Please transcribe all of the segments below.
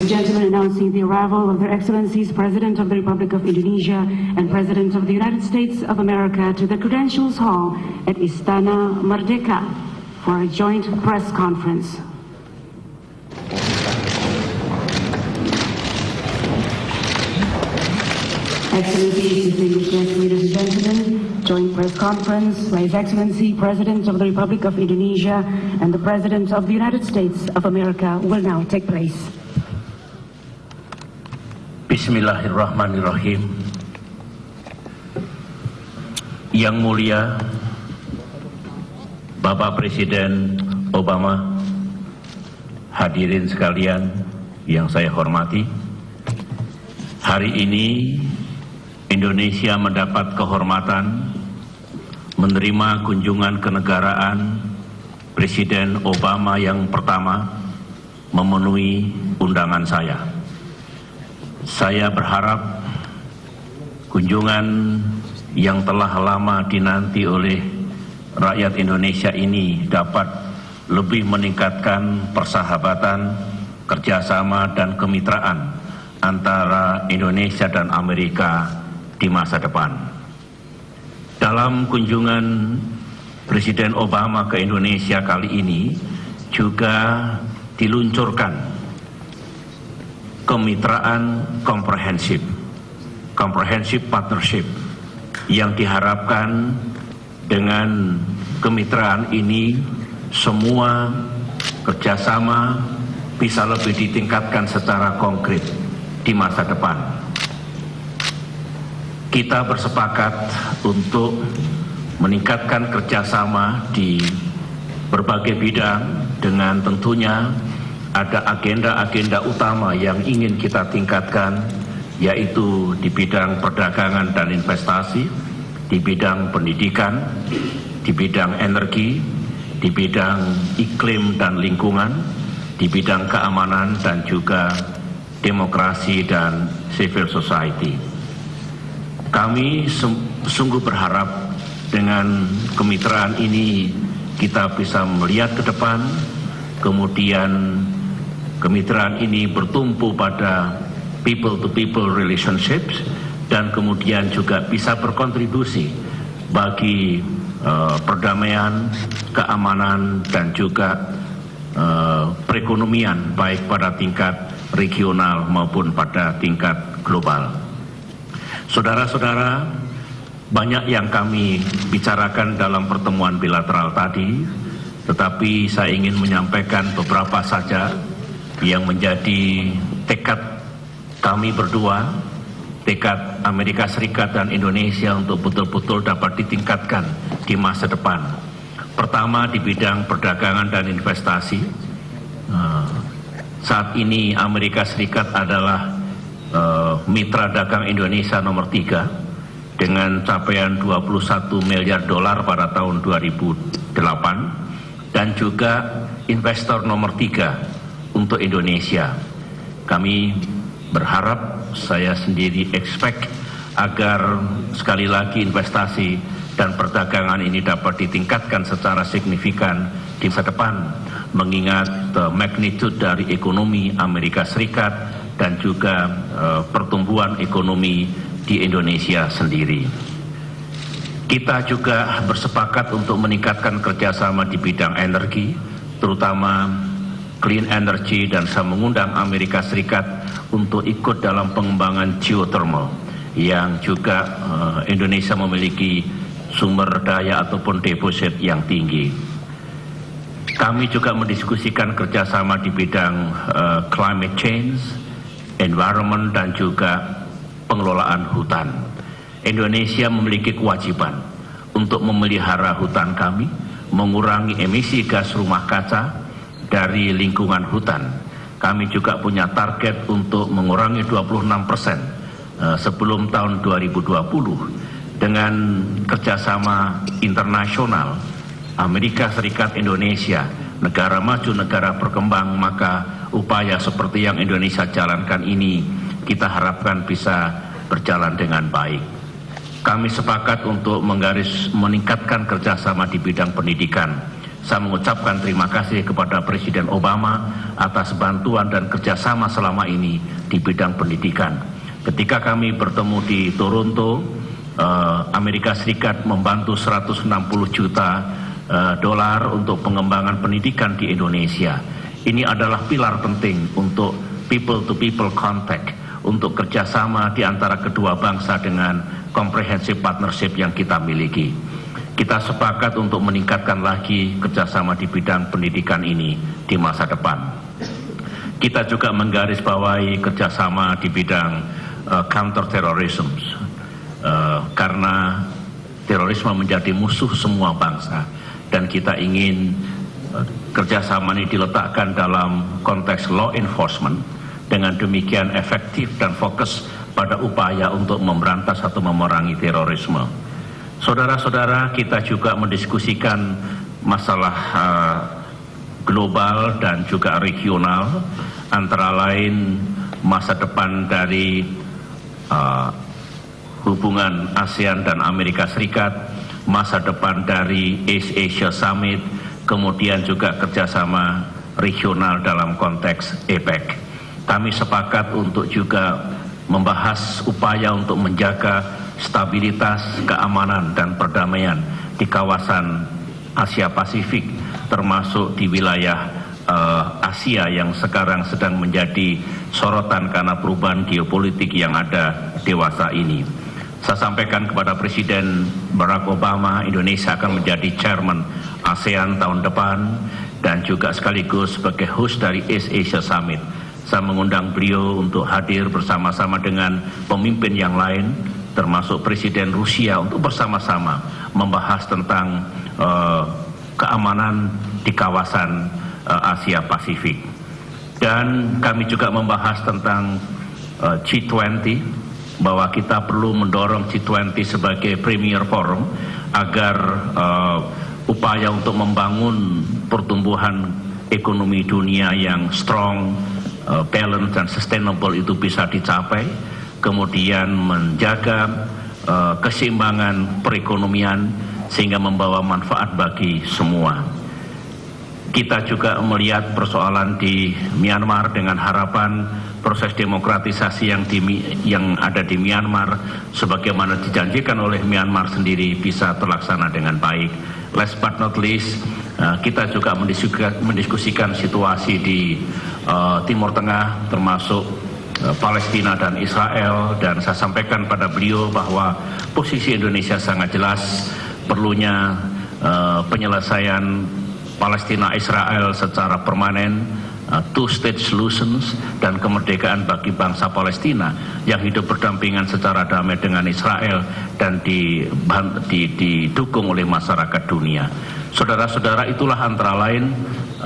Gentlemen, announcing the arrival of Their Excellencies President of the Republic of Indonesia and President of the United States of America to the Credentials Hall at Istana Merdeka for a joint press conference. Excellencies, distinguished guests, ladies and gentlemen, joint press conference by His Excellency President of the Republic of Indonesia and the President of the United States of America will now take place. Bismillahirrahmanirrahim. Yang mulia Bapak Presiden Obama, hadirin sekalian yang saya hormati, hari ini Indonesia mendapat kehormatan menerima kunjungan kenegaraan Presiden Obama yang pertama memenuhi undangan saya. Saya berharap kunjungan yang telah lama dinanti oleh rakyat Indonesia ini dapat lebih meningkatkan persahabatan, kerjasama, dan kemitraan antara Indonesia dan Amerika di masa depan. Dalam kunjungan Presiden Obama ke Indonesia kali ini juga diluncurkan kemitraan komprehensif partnership yang diharapkan dengan kemitraan ini semua kerjasama bisa lebih ditingkatkan secara konkret di masa depan. Kita bersepakat untuk meningkatkan kerjasama di berbagai bidang dengan tentunya ada agenda-agenda utama yang ingin kita tingkatkan, yaitu di bidang perdagangan dan investasi, di bidang pendidikan, di bidang energi, di bidang iklim dan lingkungan, di bidang keamanan dan juga demokrasi dan civil society. Kami sungguh berharap dengan kemitraan ini kita bisa melihat ke depan, kemudian kemitraan ini bertumpu pada people-to-people relationships dan kemudian juga bisa berkontribusi bagi perdamaian, keamanan, dan juga perekonomian baik pada tingkat regional maupun pada tingkat global. Saudara-saudara, banyak yang kami bicarakan dalam pertemuan bilateral tadi, tetapi saya ingin menyampaikan beberapa saja yang menjadi tekad kami berdua, tekad Amerika Serikat dan Indonesia untuk betul-betul dapat ditingkatkan di masa depan. Pertama, di bidang perdagangan dan investasi. Saat ini Amerika Serikat adalah mitra dagang Indonesia nomor 3 dengan capaian 21 miliar dolar pada tahun 2008 dan juga investor nomor 3 untuk Indonesia. Kami berharap, saya sendiri expect agar sekali lagi investasi dan perdagangan ini dapat ditingkatkan secara signifikan di masa depan, mengingat magnitude dari ekonomi Amerika Serikat dan juga pertumbuhan ekonomi di Indonesia sendiri. Kita juga bersepakat untuk meningkatkan kerjasama di bidang energi, terutama clean energy, dan saya mengundang Amerika Serikat untuk ikut dalam pengembangan geothermal yang juga Indonesia memiliki sumber daya ataupun deposit yang tinggi. Kami juga mendiskusikan kerjasama di bidang climate change, environment, dan juga pengelolaan hutan. Indonesia memiliki kewajiban untuk memelihara hutan kami, mengurangi emisi gas rumah kaca dari lingkungan hutan. Kami juga punya target untuk mengurangi 26% sebelum tahun 2020 dengan kerjasama internasional Amerika Serikat Indonesia, negara maju, negara berkembang, maka upaya seperti yang Indonesia jalankan ini kita harapkan bisa berjalan dengan baik. Kami sepakat untuk meningkatkan kerjasama di bidang pendidikan. saya mengucapkan terima kasih kepada Presiden Obama atas bantuan dan kerjasama selama ini di bidang pendidikan. Ketika kami bertemu di Toronto, Amerika Serikat membantu 160 juta dolar untuk pengembangan pendidikan di Indonesia. Ini adalah pilar penting untuk people-to-people contact, untuk kerjasama di antara kedua bangsa dengan comprehensive partnership yang kita miliki. Kita sepakat untuk meningkatkan lagi kerjasama di bidang pendidikan ini di masa depan. Kita juga menggarisbawahi kerjasama di bidang counter-terrorism, karena terorisme menjadi musuh semua bangsa, dan kita ingin kerjasama ini diletakkan dalam konteks law enforcement, dengan demikian efektif dan fokus pada upaya untuk memberantas atau memerangi terorisme. Saudara-saudara, kita juga mendiskusikan masalah global dan juga regional, antara lain masa depan dari hubungan ASEAN dan Amerika Serikat, masa depan dari East Asia Summit, kemudian juga kerjasama regional dalam konteks APEC. Kami sepakat untuk juga membahas upaya untuk menjaga stabilitas, keamanan, dan perdamaian di kawasan Asia Pasifik, termasuk di wilayah Asia yang sekarang sedang menjadi sorotan karena perubahan geopolitik yang ada dewasa ini. Saya sampaikan kepada Presiden Barack Obama, Indonesia akan menjadi chairman ASEAN tahun depan dan juga sekaligus sebagai host dari East Asia Summit. Saya mengundang beliau untuk hadir bersama-sama dengan pemimpin yang lain, termasuk Presiden Rusia, untuk bersama-sama membahas tentang keamanan di kawasan Asia Pasifik. Dan kami juga membahas tentang G20, bahwa kita perlu mendorong G20 sebagai premier forum agar upaya untuk membangun pertumbuhan ekonomi dunia yang strong, balance dan sustainable itu bisa dicapai, kemudian menjaga keseimbangan perekonomian sehingga membawa manfaat bagi semua. Kita juga melihat persoalan di Myanmar dengan harapan proses demokratisasi yang ada di Myanmar sebagaimana dijanjikan oleh Myanmar sendiri bisa terlaksana dengan baik. Last but not least, kita juga mendiskusikan situasi di Timur Tengah, termasuk Palestina dan Israel, dan saya sampaikan pada beliau bahwa posisi Indonesia sangat jelas, perlunya penyelesaian Palestina-Israel secara permanen, two-state solutions, dan kemerdekaan bagi bangsa Palestina yang hidup berdampingan secara damai dengan Israel dan didukung oleh masyarakat dunia. Saudara-saudara, itulah antara lain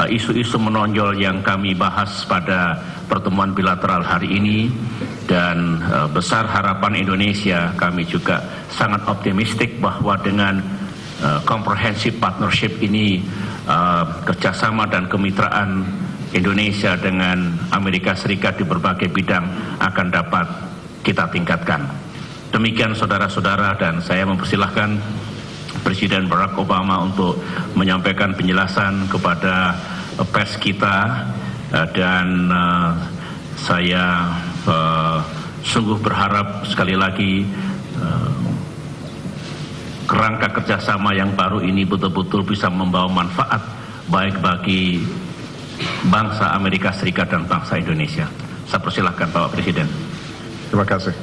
isu-isu menonjol yang kami bahas pada pertemuan bilateral hari ini, dan besar harapan Indonesia, kami juga sangat optimistik bahwa dengan comprehensive partnership ini, kerjasama dan kemitraan Indonesia dengan Amerika Serikat di berbagai bidang akan dapat kita tingkatkan. Demikian saudara-saudara, dan saya mempersilahkan Presiden Barack Obama untuk menyampaikan penjelasan kepada pers kita, dan saya sungguh berharap sekali lagi kerangka kerjasama yang baru ini betul-betul bisa membawa manfaat baik bagi bangsa Amerika Serikat dan bangsa Indonesia. Saya persilahkan Bapak Presiden. Terima kasih.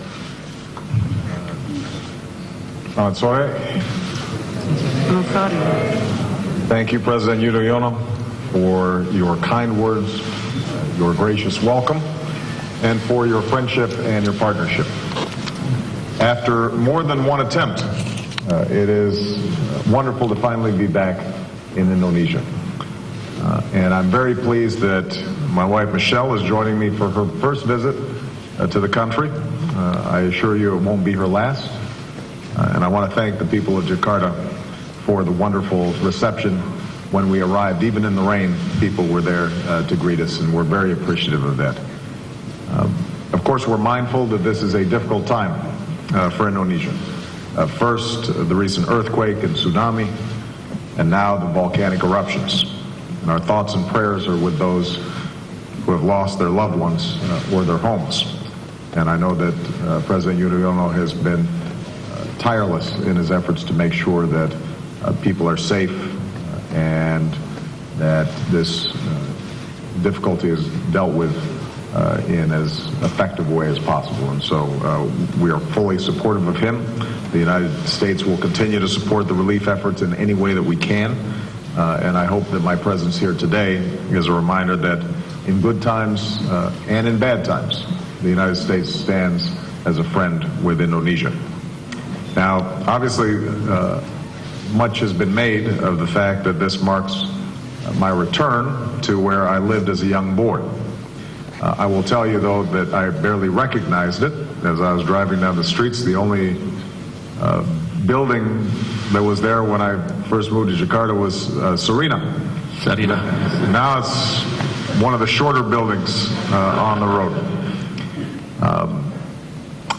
Selamat sore. Thank you, President Yudhoyono, for your kind words, your gracious welcome, and for your friendship and your partnership. After more than one attempt, it is wonderful to finally be back in Indonesia. And I'm very pleased that my wife Michelle is joining me for her first visit to the country. I assure you it won't be her last. And I want to thank the people of Jakarta for the wonderful reception when we arrived. Even in the rain, people were there to greet us, and we're very appreciative of that. Of course, we're mindful that this is a difficult time for Indonesia. First, the recent earthquake and tsunami, and now the volcanic eruptions. And our thoughts and prayers are with those who have lost their loved ones or their homes. And I know that President Yudhoyono has been tireless in his efforts to make sure that people are safe and that this difficulty is dealt with in as effective a way as possible. And so we are fully supportive of him. The United States will continue to support the relief efforts in any way that we can. And I hope that my presence here today is a reminder that in good times and in bad times, the United States stands as a friend with Indonesia. Now, obviously, much has been made of the fact that this marks my return to where I lived as a young boy. I will tell you, though, that I barely recognized it as I was driving down the streets. The only building that was there when I first moved to Jakarta was Sarina. Now it's one of the shorter buildings on the road.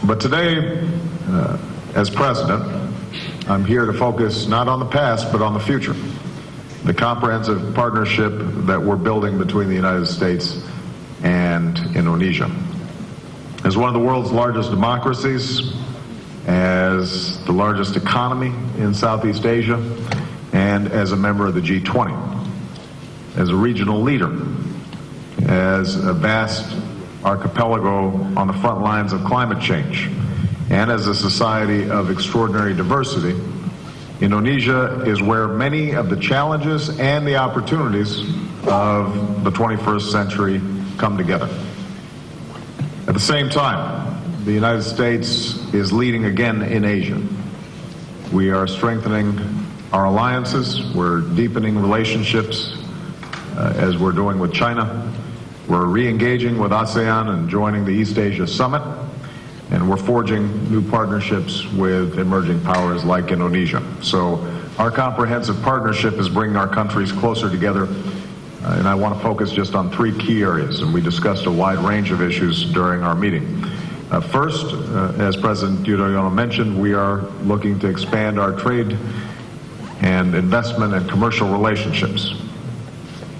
But today, as president, I'm here to focus not on the past, but on the future. The comprehensive partnership that we're building between the United States and Indonesia. As one of the world's largest democracies, as the largest economy in Southeast Asia, and as a member of the G20, as a regional leader, as a vast archipelago on the front lines of climate change, and as a society of extraordinary diversity, Indonesia is where many of the challenges and the opportunities of the 21st century come together. At the same time, the United States is leading again in Asia. We are strengthening our alliances, we're deepening relationships as we're doing with China. We're re-engaging with ASEAN and joining the East Asia Summit, and we're forging new partnerships with emerging powers like Indonesia. So our comprehensive partnership is bringing our countries closer together, and I want to focus just on three key areas, and we discussed a wide range of issues during our meeting. First, as President Yudhoyono mentioned, we are looking to expand our trade and investment and commercial relationships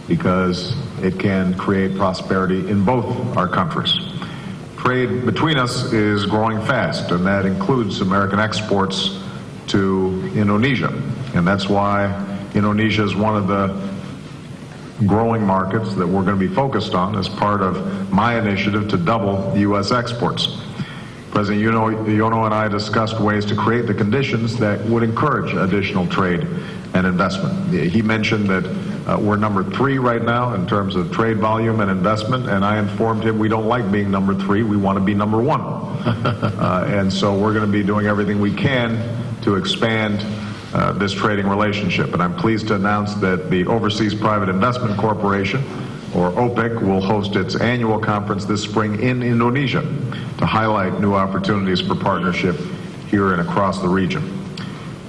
because it can create prosperity in both our countries. Trade between us is growing fast, and that includes American exports to Indonesia. And that's why Indonesia is one of the growing markets that we're going to be focused on as part of my initiative to double U.S. exports. President Yudhoyono and I discussed ways to create the conditions that would encourage additional trade and investment. He mentioned that we're number 3 right now in terms of trade volume and investment, and I informed him we don't like being number 3, we want to be number 1. And so we're going to be doing everything we can to expand this trading relationship. And I'm pleased to announce that the Overseas Private Investment Corporation, or OPIC, will host its annual conference this spring in Indonesia to highlight new opportunities for partnership here and across the region.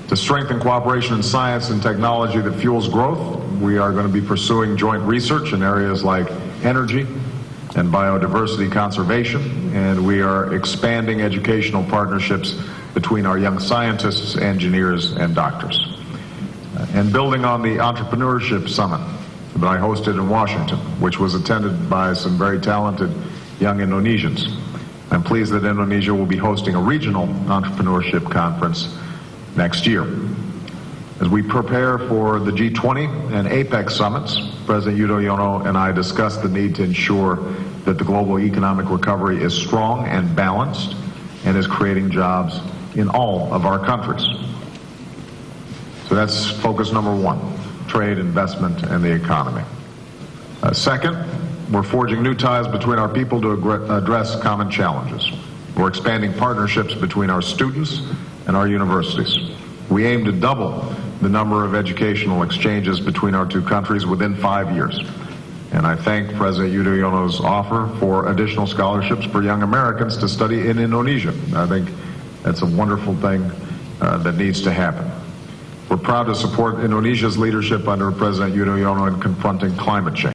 To strengthen cooperation in science and technology that fuels growth, we are going to be pursuing joint research in areas like energy and biodiversity conservation, and we are expanding educational partnerships between our young scientists, engineers, and doctors. And building on the Entrepreneurship Summit that I hosted in Washington, which was attended by some very talented young Indonesians, I'm pleased that Indonesia will be hosting a regional entrepreneurship conference next year. As we prepare for the G20 and APEC summits, President Yudhoyono and I discussed the need to ensure that the global economic recovery is strong and balanced and is creating jobs in all of our countries. So that's focus number 1, trade, investment, and the economy. Second, we're forging new ties between our people to address common challenges. We're expanding partnerships between our students and our universities. We aim to double the number of educational exchanges between our two countries within 5 years. And I thank President Yudhoyono's offer for additional scholarships for young Americans to study in Indonesia. I think that's a wonderful thing that needs to happen. We're proud to support Indonesia's leadership under President Yudhoyono in confronting climate change.